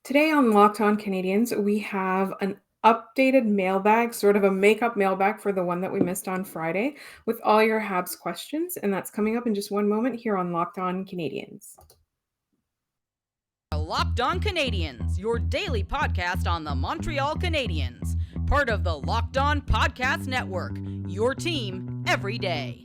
Today on Locked On Canadiens, we have an updated mailbag, sort of a makeup mailbag for the one that we missed on Friday, with all your Habs questions. And that's coming up in just one moment here on Locked On Canadiens. Locked On Canadiens, your daily podcast on the Montreal Canadiens, part of the Locked On Podcast Network, your team every day.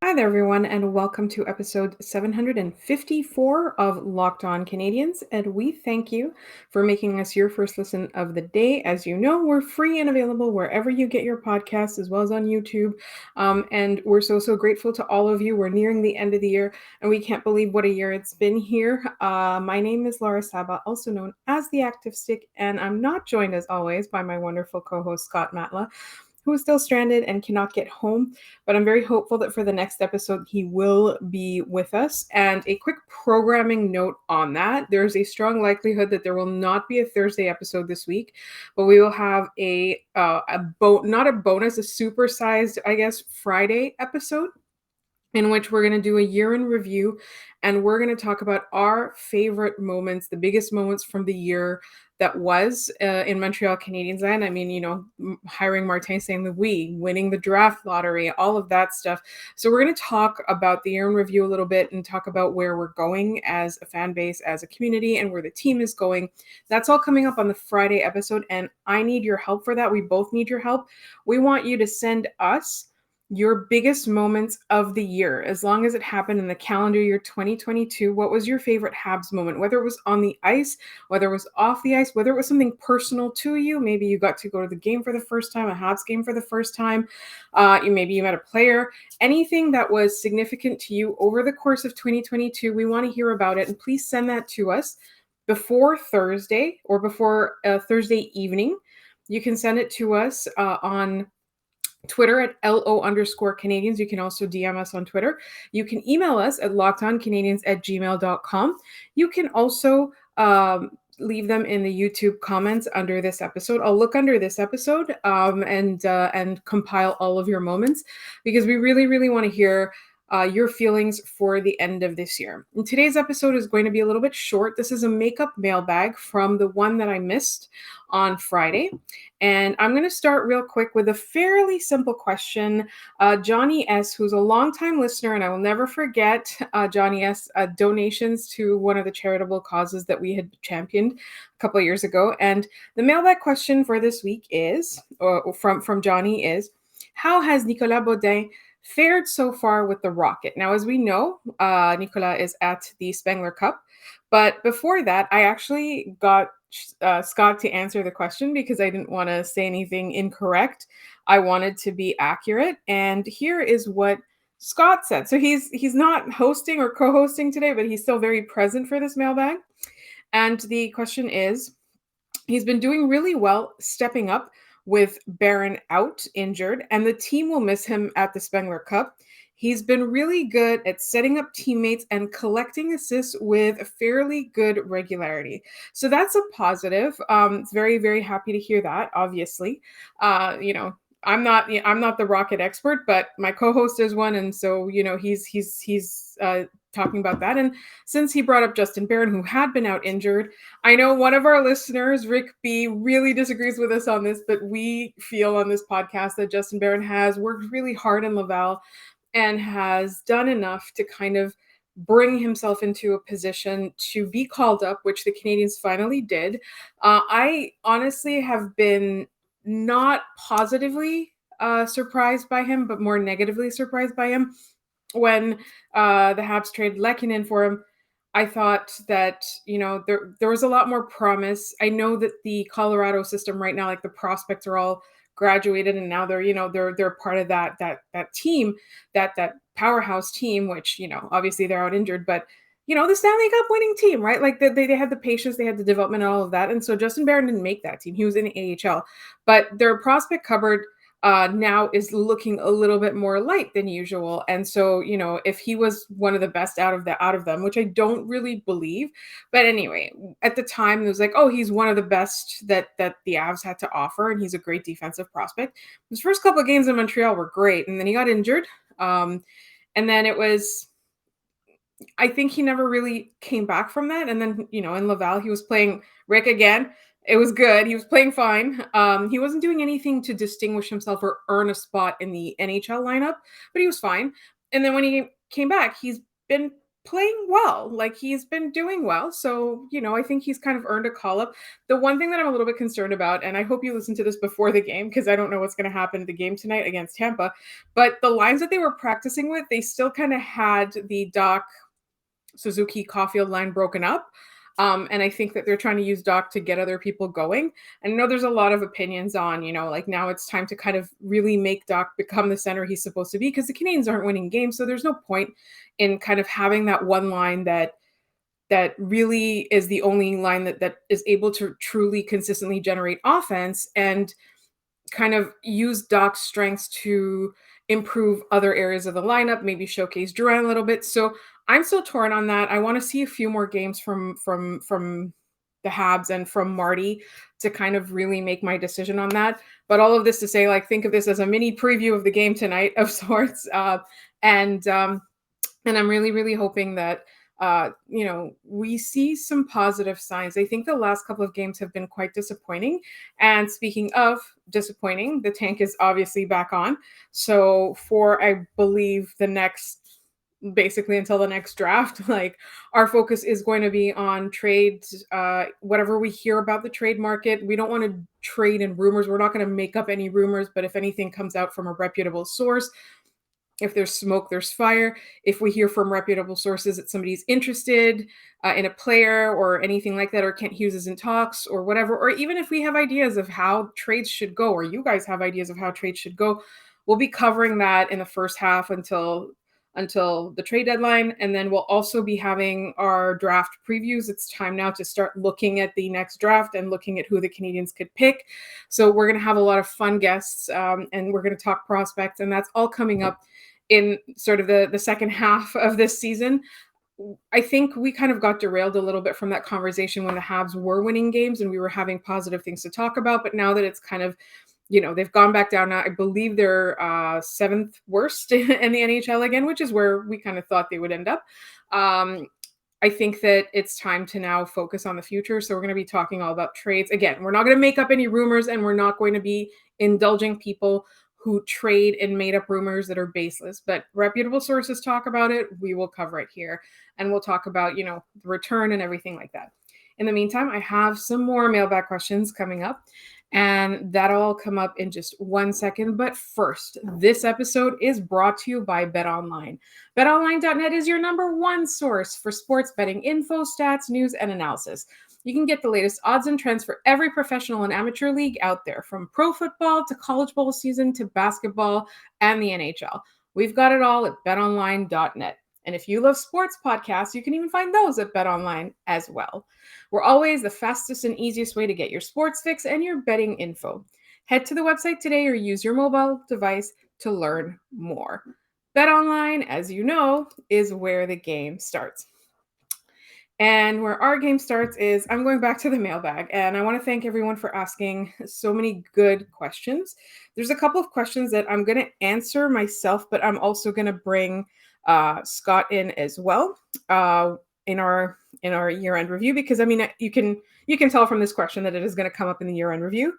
Hi there, everyone, and welcome to episode 754 of Locked On Canadiens. And we thank you for making us your first listen of the day. As you know, we're free and available wherever you get your podcasts, as well as on YouTube. And we're so grateful to all of you. We're nearing the end of the year, and we can't believe what a year it's been here. My name is Laura Saba, also known as the Active Stick, and I'm not joined, as always, by my wonderful co-host, Scott Matla, who is still stranded and cannot get home. But I'm very hopeful that for the next episode, he will be with us. And a quick programming note on that, there's a strong likelihood that there will not be a Thursday episode this week, but we will have not a bonus, a supersized, I guess, Friday episode, in which we're going to do a year in review, and we're going to talk about our favorite moments, the biggest moments from the year that was in Montreal Canadiens land. I mean, hiring Martin St. Louis, winning the draft lottery, all of that stuff. So we're going to talk about the year in review a little bit and talk about where we're going as a fan base, as a community, and where the team is going. That's all coming up on the Friday episode, and I need your help for that. We both need your help. We want you to send us your biggest moments of the year, as long as it happened in the calendar year 2022. What was your favorite Habs moment? Whether it was on the ice, whether it was off the ice, whether it was something personal to you. Maybe you got to go to the game for the first time, a Habs game for the first time. Maybe you met a player. Anything that was significant to you over the course of 2022, we want to hear about it. And please send that to us before Thursday or before Thursday evening. You can send it to us on Twitter at LO_Canadiens. You can also DM us on Twitter. You can email us at lockedoncanadiens@gmail.com. You can also leave them in the YouTube comments under this episode. I'll look under this episode and compile all of your moments, because we really want to hear your feelings for the end of this year. And today's episode is going to be a little bit short. This is a makeup mailbag from the one that I missed on Friday. And I'm going to start real quick with a fairly simple question. Johnny S., who's a longtime listener, and I will never forget Johnny S. Donations to one of the charitable causes that we had championed a couple of years ago. And the mailbag question for this week is, from Johnny is, how has Nicholas Beaudin fared so far with the Rocket? Now, as we know, Nicolas is at the Spengler Cup. But before that, I actually got Scott to answer the question because I didn't want to say anything incorrect. I wanted to be accurate. And here is what Scott said. So he's not hosting or co-hosting today, but he's still very present for this mailbag. And the question is, he's been doing really well stepping up with Barron out injured, and the team will miss him at the Spengler Cup. He's been really good at setting up teammates and collecting assists with a fairly good regularity. So that's a positive. It's very happy to hear that, obviously. I'm not the Rocket expert, but my co-host is one, and so he's talking about that. And since he brought up Justin Barron, who had been out injured, I know one of our listeners, Rick B, really disagrees with us on this, but we feel on this podcast that Justin Barron has worked really hard in Laval and has done enough to kind of bring himself into a position to be called up, which the Canadiens finally did. I honestly have been not positively surprised by him, but more negatively surprised by him. When the Habs traded Lehkonen for him, I thought that, there was a lot more promise. I know that the Colorado system right now, like the prospects are all graduated, and now they're part of that team, that powerhouse team, which, obviously they're out injured, but the Stanley Cup winning team, right? Like they had the patience, they had the development, and all of that. And so Justin Barron didn't make that team. He was in the AHL, but their prospect cupboard now is looking a little bit more light than usual. And so, if he was one of the best out of them, which I don't really believe, but anyway, at the time it was like, oh, he's one of the best that the Avs had to offer, and he's a great defensive prospect. His first couple of games in Montreal were great, and then he got injured. And then it was I think he never really came back from that. And then, in Laval, he was playing Rick again. It was good. He was playing fine. He wasn't doing anything to distinguish himself or earn a spot in the NHL lineup, but he was fine. And then when he came back, he's been playing well. Like he's been doing well. So, I think he's kind of earned a call up. The one thing that I'm a little bit concerned about, and I hope you listen to this before the game because I don't know what's going to happen at the game tonight against Tampa, but the lines that they were practicing with, they still kind of had the Doc Suzuki Caulfield line broken up. And I think that they're trying to use Doc to get other people going. And I know there's a lot of opinions on, like now it's time to kind of really make Doc become the center he's supposed to be because the Canadiens aren't winning games. So there's no point in kind of having that one line that really is the only line that is able to truly consistently generate offense and kind of use Doc's strengths to improve other areas of the lineup, maybe showcase Duran a little bit. So I'm still torn on that. I want to see a few more games from the Habs and from Marty to kind of really make my decision on that. But all of this to say, like, think of this as a mini preview of the game tonight of sorts. And I'm really, really hoping that we see some positive signs. I think the last couple of games have been quite disappointing. And speaking of disappointing, the tank is obviously back on. So for, I believe, basically until the next draft, like our focus is going to be on trades, whatever we hear about the trade market. We don't want to trade in rumors. We're not going to make up any rumors, but if anything comes out from a reputable source, if there's smoke, there's fire. If we hear from reputable sources that somebody's interested in a player or anything like that, or Kent Hughes is in talks or whatever, or even if we have ideas of how trades should go, or you guys have ideas of how trades should go, we'll be covering that in the first half until the trade deadline. And then we'll also be having our draft previews. It's time now to start looking at the next draft and looking at who the Canadiens could pick. So we're going to have a lot of fun guests and we're going to talk prospects, and that's all coming up in sort of the second half of this season. I think we kind of got derailed a little bit from that conversation when the Habs were winning games and we were having positive things to talk about. But now that it's kind of, they've gone back down now. I believe they're seventh worst in the NHL again, which is where we kind of thought they would end up. I think that it's time to now focus on the future. So we're going to be talking all about trades. Again, we're not going to make up any rumors, and we're not going to be indulging people who trade and made up rumors that are baseless. But reputable sources talk about it. We will cover it here. And we'll talk about, the return and everything like that. In the meantime, I have some more mailbag questions coming up, and that'll all come up in just 1 second. But first, this episode is brought to you by BetOnline. BetOnline.net is your number one source for sports betting info, stats, news, and analysis. You can get the latest odds and trends for every professional and amateur league out there, from pro football to college bowl season to basketball and the NHL. We've got it all at betonline.net. And if you love sports podcasts, you can even find those at BetOnline as well. We're always the fastest and easiest way to get your sports fix and your betting info. Head to the website today or use your mobile device to learn more. BetOnline, as you know, is where the game starts. And where our game starts is I'm going back to the mailbag, and I want to thank everyone for asking so many good questions. There's a couple of questions that I'm going to answer myself, but I'm also going to bring Scott in as well in our year-end review, because I mean you can tell from this question that it is going to come up in the year-end review.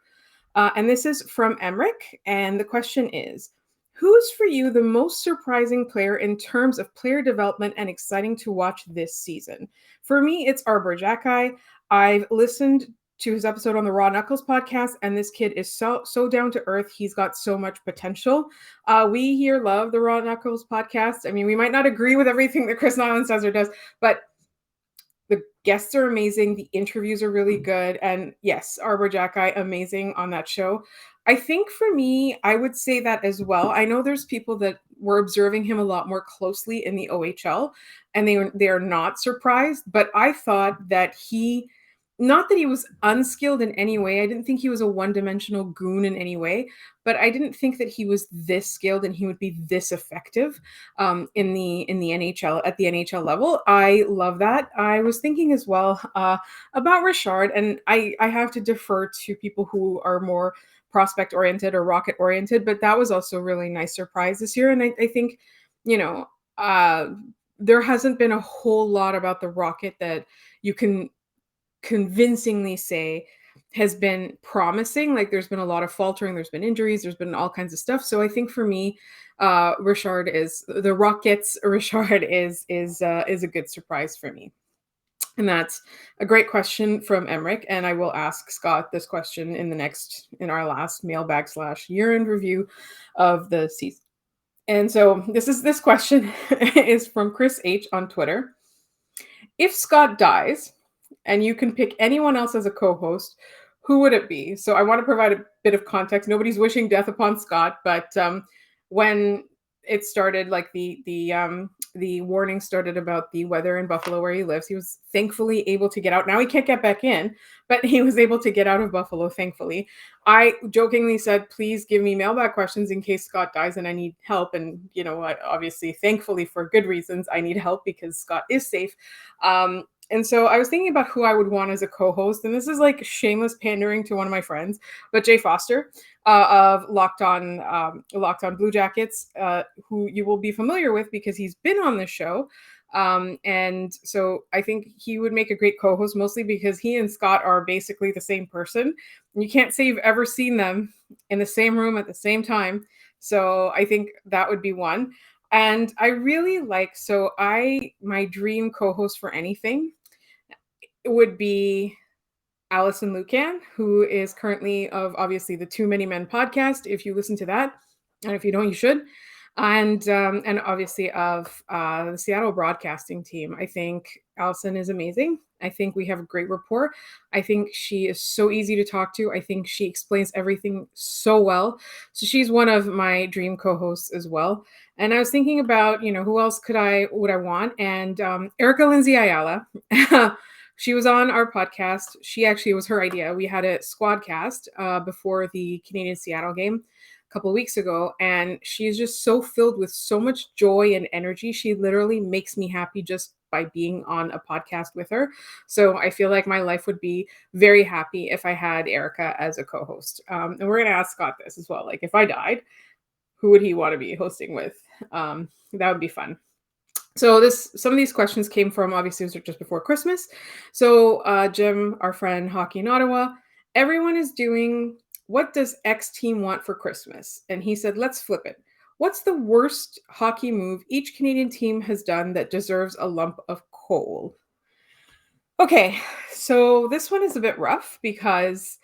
And this is from Emric, and the question is, who's for you the most surprising player in terms of player development and exciting to watch this season? For me, it's Arbor Jacki. I've listened to his episode on the Raw Knuckles podcast, and this kid is so down to earth. He's got so much potential. We here love the Raw Knuckles podcast. I mean, we might not agree with everything that Chris Nyland says or does, but the guests are amazing. The interviews are really good. And yes, Arbor Jacki, amazing on that show. I think for me, I would say that as well. I know there's people that were observing him a lot more closely in the OHL, and they are not surprised. But I thought that he not that he was unskilled in any way. I didn't think he was a one-dimensional goon in any way, but I didn't think that he was this skilled and he would be this effective in the NHL at the NHL level. I love that. I was thinking as well about Richard, and I have to defer to people who are more prospect oriented or rocket oriented, but that was also a really nice surprise this year. And I think, you know, uh, there hasn't been a whole lot about the Rocket that you can convincingly say has been promising. Like there's been a lot of faltering, there's been injuries, there's been all kinds of stuff. So I think for me, Richard is the Rockets. Richard is a good surprise for me. And that's a great question from Emmerich. And I will ask Scott this question in our last mailbag / year end review of the season. And so this question is from Chris H on Twitter. If Scott dies and you can pick anyone else as a co-host, who would it be? So I want to provide a bit of context. Nobody's wishing death upon Scott, but when it started, like the warning started about the weather in Buffalo where he lives, he was thankfully able to get out. Now he can't get back in, but he was able to get out of Buffalo, thankfully. I jokingly said, please give me mailbag questions in case Scott dies and I need help. And, obviously, thankfully, for good reasons, I need help because Scott is safe. And so I was thinking about who I would want as a co-host, and this is like shameless pandering to one of my friends, but Jay Foster of Locked On Blue Jackets, who you will be familiar with because he's been on the show. And so I think he would make a great co-host, mostly because he and Scott are basically the same person. You can't say you've ever seen them in the same room at the same time. So I think that would be one. And I really my dream co-host for anything would be Allison Lucan, who is currently of obviously the Too Many Men podcast. If you listen to that, and if you don't, you should. And obviously of the Seattle broadcasting team. I think Allison is amazing. I think we have a great rapport. I think she is so easy to talk to. I think she explains everything so well. So she's one of my dream co-hosts as well. And I was thinking about, who else would I want? And Erica Lindsay Ayala. She was on our podcast. It was her idea. We had a squad cast before the Canadian Seattle game a couple of weeks ago, and she's just so filled with so much joy and energy. She literally makes me happy just by being on a podcast with her. So I feel like my life would be very happy if I had Erica as a co-host. And we're going to ask Scott this as well. Like, if I died, who would he want to be hosting with? That would be fun. So some of these questions came from, obviously, it was just before Christmas. So Jim, our friend, Hockey in Ottawa, everyone is doing, what does X team want for Christmas? And he said, let's flip it. What's the worst hockey move each Canadian team has done that deserves a lump of coal? Okay, so this one is a bit rough because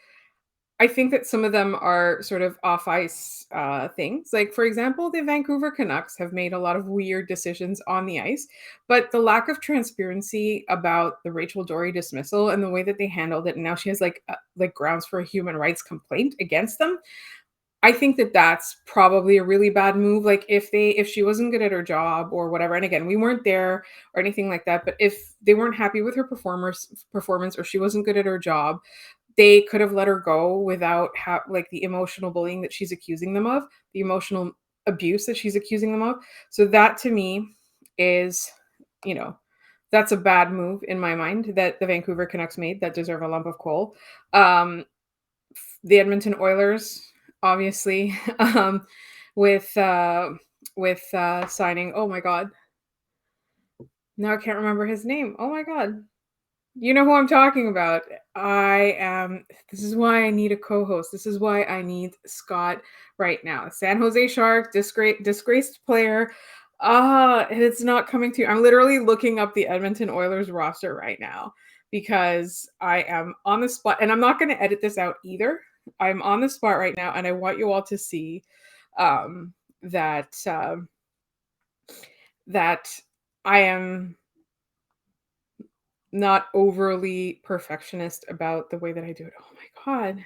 I think that some of them are sort of off ice things. Like, for example, the Vancouver Canucks have made a lot of weird decisions on the ice, but the lack of transparency about the Rachel Dory dismissal and the way that they handled it, and now she has like grounds for a human rights complaint against them. I think that that's probably a really bad move. Like, if she wasn't good at her job or whatever, and again, we weren't there or anything like that, but if they weren't happy with her performance or she wasn't good at her job, they could have let her go without the emotional bullying that she's accusing them of, the emotional abuse that she's accusing them of. So that to me is, that's a bad move in my mind that the Vancouver Canucks made that deserve a lump of coal. The Edmonton Oilers, obviously, with signing. Oh my God, now I can't remember his name. Oh my God. You know who I'm talking about. This is why I need a co-host. This is why I need Scott right now. San Jose Shark, disgraced player. It's not coming to you. I'm literally looking up the Edmonton Oilers roster right now because I am on the spot, and I'm not going to edit this out either. I'm on the spot right now, and I want you all to see that I am not overly perfectionist about the way that I do it. Oh my God.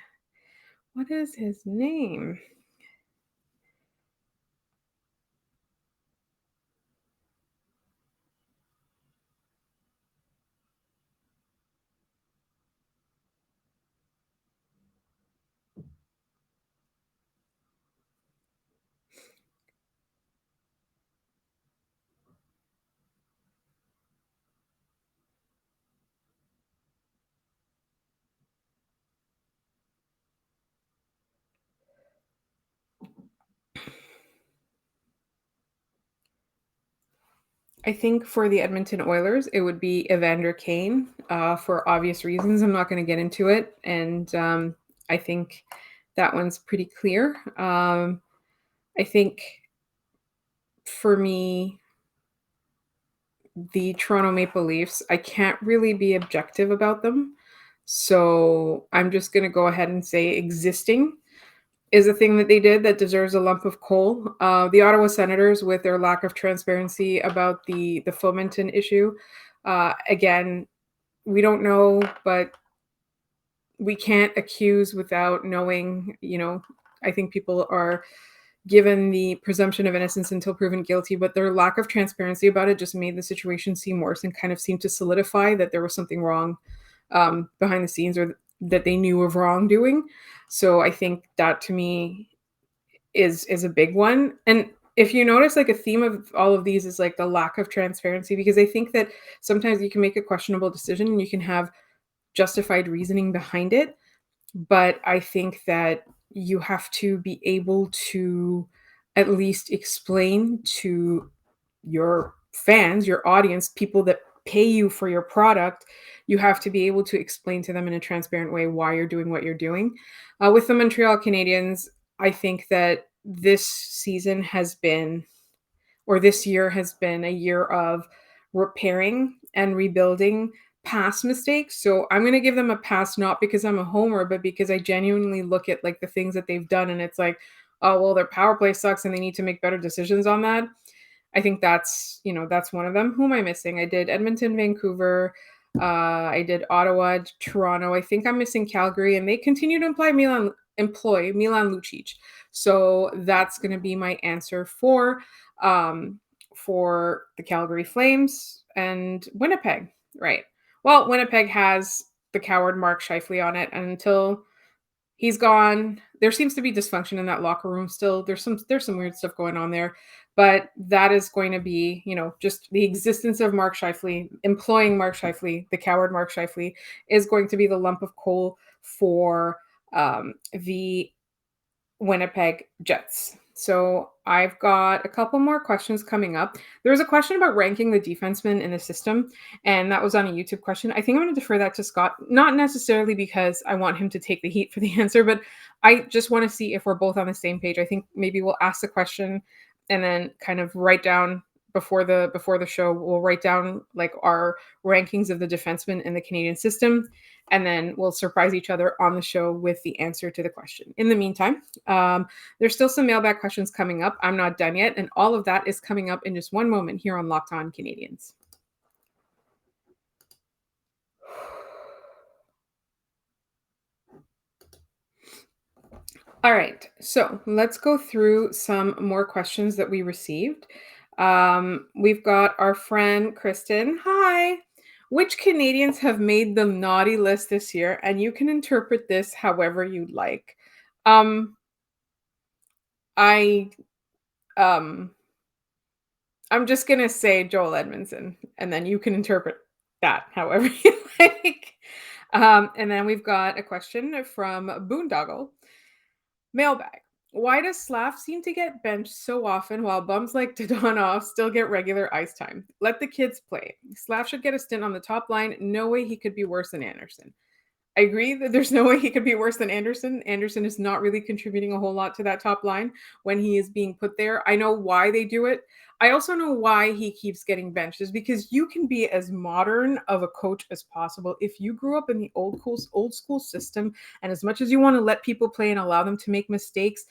What is his name? I think for the Edmonton Oilers, it would be Evander Kane for obvious reasons. I'm not going to get into it. And I think that one's pretty clear. I think for me, the Toronto Maple Leafs, I can't really be objective about them. So I'm just going to go ahead and say existing is a thing that they did that deserves a lump of coal. The Ottawa Senators, with their lack of transparency about the Fomenton issue, again, we don't know, but we can't accuse without knowing. I think people are given the presumption of innocence until proven guilty, but their lack of transparency about it just made the situation seem worse and kind of seemed to solidify that there was something wrong behind the scenes, or that they knew of wrongdoing. So I think that to me is a big one. And if you notice, like, a theme of all of these is like the lack of transparency, because I think that sometimes you can make a questionable decision and you can have justified reasoning behind it, but I think that you have to be able to at least explain to your fans, your audience, people that pay you for your product. You have to be able to explain to them in a transparent way why you're doing what you're doing. With the Montreal Canadiens, I think that this season has been, or this year has been, a year of repairing and rebuilding past mistakes. So I'm going to give them a pass, not because I'm a homer, but because I genuinely look at like the things that they've done and it's like, oh, well, their power play sucks and they need to make better decisions on that. I think that's one of them. Who am I missing? I did Edmonton, Vancouver. I did Ottawa, Toronto. I think I'm missing Calgary, and they continue to employ Milan Lucic. So that's going to be my answer um, for the Calgary Flames and Winnipeg. Right. Well, Winnipeg has the coward Mark Scheifele on it, and until he's gone, there seems to be dysfunction in that locker room still. There's some weird stuff going on there, but that is going to be, just the existence of Mark Scheifele, employing Mark Scheifele, the coward Mark Scheifele, is going to be the lump of coal for the Winnipeg Jets. So I've got a couple more questions coming up. There was a question about ranking the defensemen in the system, and that was on a YouTube question. I think I'm going to defer that to Scott, not necessarily because I want him to take the heat for the answer, but I just want to see if we're both on the same page. I think maybe we'll ask the question and then kind of write down before the show, we'll write down like our rankings of the defensemen in the Canadian system, and then we'll surprise each other on the show with the answer to the question. In the meantime, there's still some mailbag questions coming up. I'm not done yet, and all of that is coming up in just one moment here on Locked On Canadiens. All right, so let's go through some more questions that we received. We've got our friend Kristen. Hi. Which Canadians have made the naughty list this year? And you can interpret this however you'd like. Um, I um I'm just gonna say Joel Edmondson, and then you can interpret that however you like. And then we've got a question from Boondoggle. Mailbag. Why does Slaf seem to get benched so often while bums like Dadonov still get regular ice time? Let the kids play. Slaf should get a stint on the top line. No way he could be worse than Anderson. I agree that there's no way he could be worse than Anderson. Anderson is not really contributing a whole lot to that top line when he is being put there. I know why they do it. I also know why he keeps getting benched, is because you can be as modern of a coach as possible. If you grew up in the old school system, and as much as you want to let people play and allow them to make mistakes,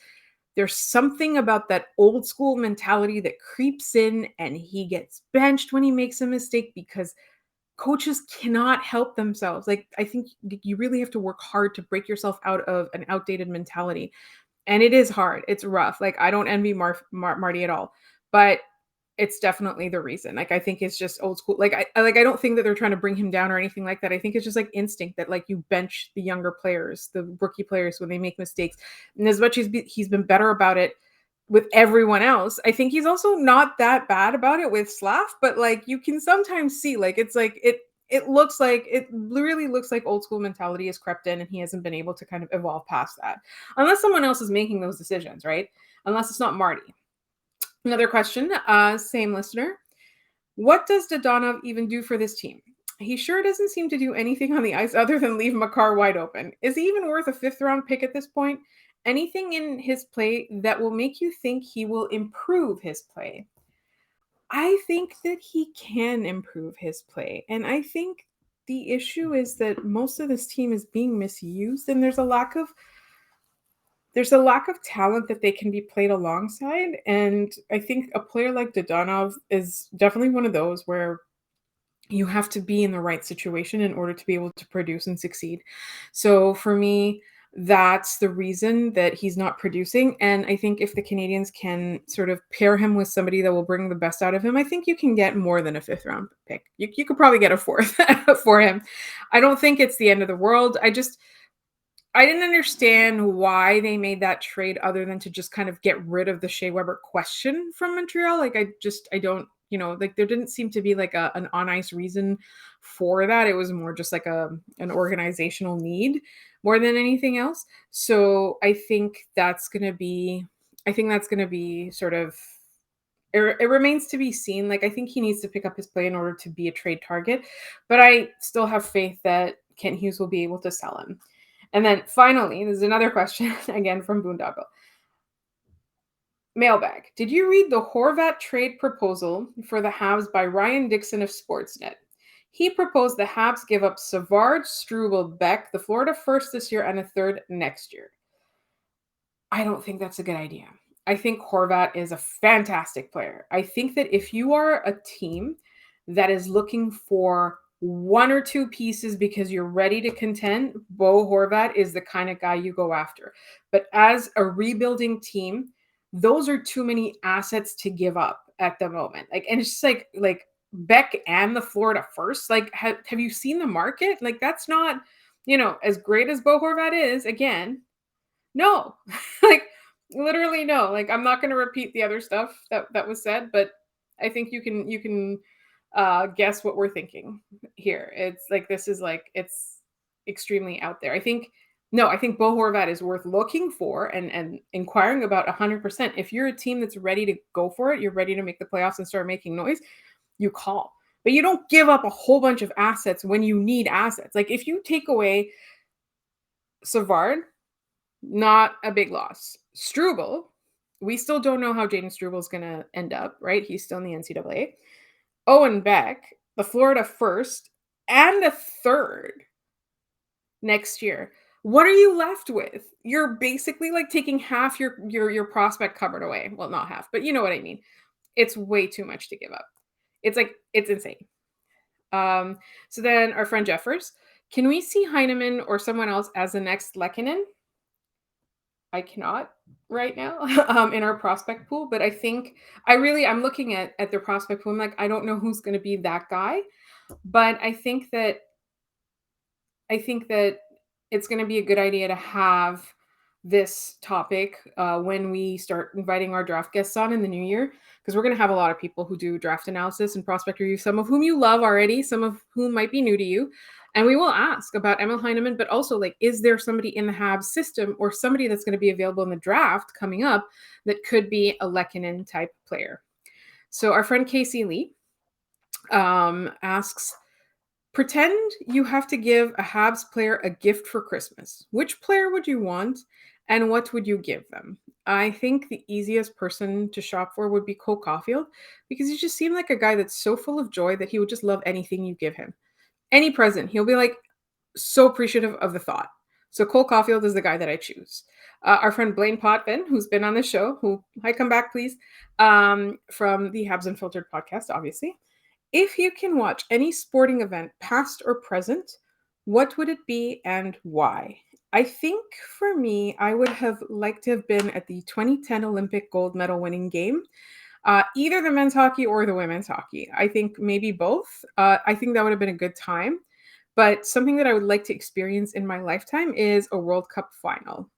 there's something about that old school mentality that creeps in, and he gets benched when he makes a mistake because coaches cannot help themselves. Like, I think you really have to work hard to break yourself out of an outdated mentality. And it is hard. It's rough. Like, I don't envy Marty at all, but it's definitely the reason. Like, I think it's just old school. Like, I don't think that they're trying to bring him down or anything like that. I think it's just like instinct that like you bench the younger players, the rookie players when they make mistakes. And as much as he's been better about it with everyone else, I think he's also not that bad about it with Slaf, but like you can sometimes see like it's like it really looks like old school mentality has crept in and he hasn't been able to kind of evolve past that. Unless someone else is making those decisions, right? Unless it's not Marty. Another question, same listener. What does Dadonov even do for this team? He sure doesn't seem to do anything on the ice other than leave Makar wide open. Is he even worth a fifth round pick at this point? Anything in his play that will make you think he will improve his play? I think that he can improve his play. And I think the issue is that most of this team is being misused and there's a lack of talent that they can be played alongside. And I think a player like Dadonov is definitely one of those where you have to be in the right situation in order to be able to produce and succeed. So for me, that's the reason that he's not producing. And I think if the Canadians can sort of pair him with somebody that will bring the best out of him, I think you can get more than a fifth round pick. You could probably get a fourth for him. I don't think it's the end of the world. I didn't understand why they made that trade other than to just kind of get rid of the Shea Weber question from Montreal. Like I don't, like there didn't seem to be like an on ice reason for that. It was more just like an organizational need more than anything else. So I think that's gonna be sort of it remains to be seen. Like I think he needs to pick up his play in order to be a trade target, but I still have faith that Kent Hughes will be able to sell him. And then finally, there's another question again from Boondoggle. Mailbag. Did you read the Horvat trade proposal for the Habs by Ryan Dixon of Sportsnet? He proposed the Habs give up Savard, Struble, Beck, the Florida first this year, and a third next year. I don't think that's a good idea. I think Horvat is a fantastic player. I think that if you are a team that is looking for one or two pieces because you're ready to contend, Bo Horvat is the kind of guy you go after. But as a rebuilding team, those are too many assets to give up at the moment. Like, and it's just like Beck and the Florida first. Like, have you seen the market? Like, that's not, as great as Bo Horvat is. Again, no, like literally no. Like I'm not going to repeat the other stuff that was said, but I think you can guess what we're thinking here. It's like this is like it's extremely out there. I think Bo Horvat is worth looking for and inquiring about 100%. If you're a team that's ready to go for it, you're ready to make the playoffs and start making noise, you call. But you don't give up a whole bunch of assets when you need assets. Like if you take away Savard, not a big loss. Struble, we still don't know how Jaden Struble is going to end up, right? He's still in the NCAA. Owen Beck, the Florida first, and a third next year. What are you left with? You're basically like taking half your prospect cupboard away. Well, not half, but you know what I mean. It's way too much to give up. It's insane. So then our friend Jeffers, can we see Heineman or someone else as the next Lehkonen? I cannot right now in our prospect pool, but I'm looking at their prospect pool. I'm like, I don't know who's going to be that guy, but I think that it's going to be a good idea to have this topic when we start inviting our draft guests on in the new year, because we're going to have a lot of people who do draft analysis and prospect review, some of whom you love already, some of whom might be new to you. And we will ask about Emil Heineman, but also like, is there somebody in the Habs system or somebody that's going to be available in the draft coming up that could be a Lehkonen type player? So our friend Casey Lee asks, pretend you have to give a Habs player a gift for Christmas. Which player would you want and what would you give them? I think the easiest person to shop for would be Cole Caulfield, because he just seemed like a guy that's so full of joy that he would just love anything you give him. Any present, he'll be like so appreciative of the thought. So Cole Caulfield is the guy that I choose. Our friend Blaine Potvin, who's been on the show, hi, come back, please, from the Habs Unfiltered podcast, obviously. If you can watch any sporting event, past or present, what would it be and why? I think for me, I would have liked to have been at the 2010 Olympic gold medal winning game, either the men's hockey or the women's hockey. I think maybe both. I think that would have been a good time. But something that I would like to experience in my lifetime is a World Cup final.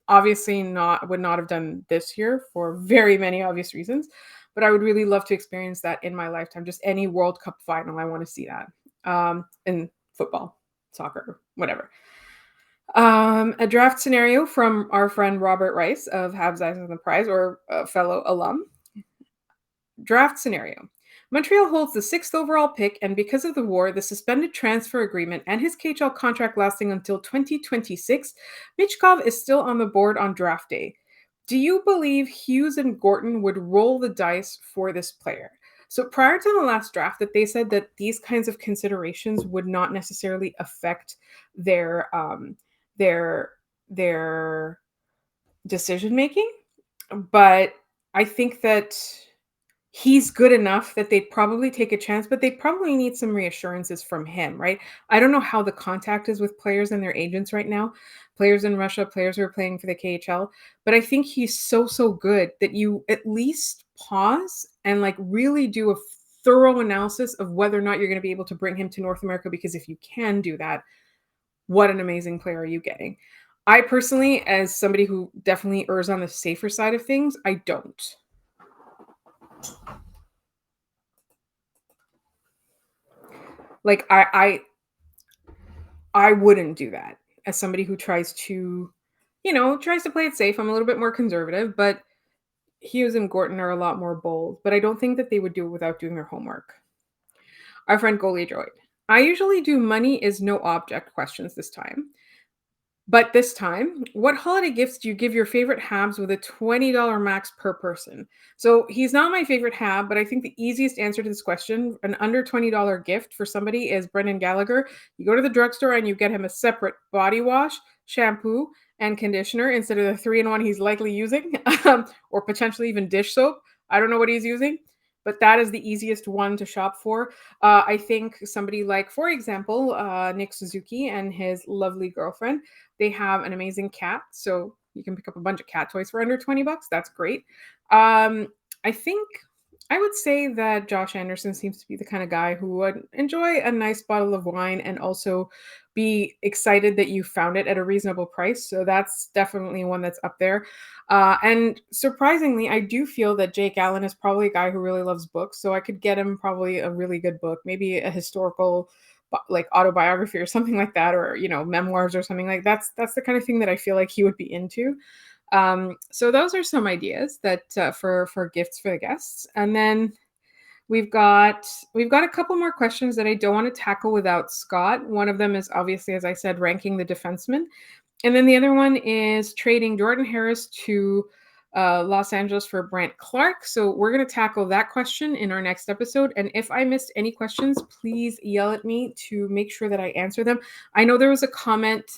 Obviously, would not have done this year for very many obvious reasons, but I would really love to experience that in my lifetime. Just any World Cup final, I want to see that in football, soccer, whatever. A draft scenario from our friend Robert Rice of Habs Eyes on the Prize, or a fellow alum. Draft scenario. Montreal holds the 6th overall pick, and because of the war, the suspended transfer agreement, and his KHL contract lasting until 2026, Michkov is still on the board on draft day. Do you believe Hughes and Gorton would roll the dice for this player? So prior to the last draft, that they said that these kinds of considerations would not necessarily affect their their their decision making, but I think that he's good enough that they'd probably take a chance, but they probably need some reassurances from him, right? I don't know how the contact is with players and their agents right now, players in Russia, players who are playing for the KHL, but I think he's so good that you at least pause and like really do a thorough analysis of whether or not you're going to be able to bring him to North America, because if you can do that, what an amazing player are you getting? I personally, as somebody who definitely errs on the safer side of things, I don't. Like I wouldn't do that as somebody who tries to, tries to play it safe. I'm a little bit more conservative, but Hughes and Gorton are a lot more bold. But I don't think that they would do it without doing their homework. Our friend Goalie Droid. I usually do money is no object questions this time. But this time, what holiday gifts do you give your favorite Habs with a $20 max per person? So he's not my favorite Hab, but I think the easiest answer to this question, an under $20 gift for somebody, is Brendan Gallagher. You go to the drugstore and you get him a separate body wash, shampoo, and conditioner instead of the 3-in-1 he's likely using, or potentially even dish soap. I don't know what he's using, but that is the easiest one to shop for. I think somebody like, for example, Nick Suzuki and his lovely girlfriend, they have an amazing cat, so you can pick up a bunch of cat toys for under 20 bucks. That's great. I think I would say that Josh Anderson seems to be the kind of guy who would enjoy a nice bottle of wine and also be excited that you found it at a reasonable price. So that's definitely one that's up there. And surprisingly, I do feel that Jake Allen is probably a guy who really loves books. So I could get him probably a really good book, maybe a historical like autobiography or something like that, or memoirs or something like that's the kind of thing that I feel like he would be into. So those are some ideas that for gifts for the guests. And then we've got a couple more questions that I don't want to tackle without Scott. One of them is obviously, as I said, ranking the defensemen, and then the other one is trading Jordan Harris to Los Angeles for Brant Clark. So we're going to tackle that question in our next episode. And if I missed any questions, please yell at me to make sure that I answer them. I know there was a comment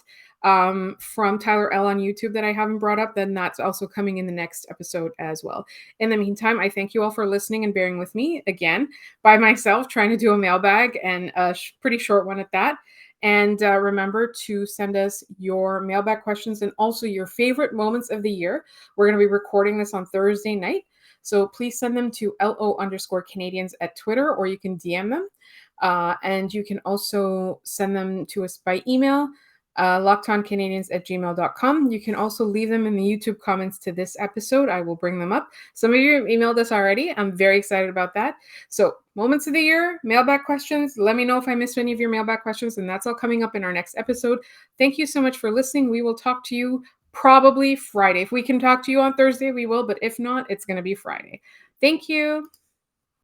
from Tyler L on YouTube that I haven't brought up, then that's also coming in the next episode as well. In the meantime, I thank you all for listening and bearing with me again by myself trying to do a mailbag, and a pretty short one at that. And remember to send us your mailbag questions and also your favorite moments of the year. We're going to be recording this on Thursday night, so please send them to LO_Canadiens at Twitter, or you can DM them. And you can also send them to us by email, lockedoncanadiens@gmail.com. You can also leave them in the YouTube comments to this episode. I will bring them up. Some of you have emailed us already. I'm very excited about that. So moments of the year, mailbag questions. Let me know if I missed any of your mailbag questions, and that's all coming up in our next episode. Thank you so much for listening. We will talk to you probably Friday. If we can talk to you on Thursday, we will, but if not, it's going to be Friday. Thank you.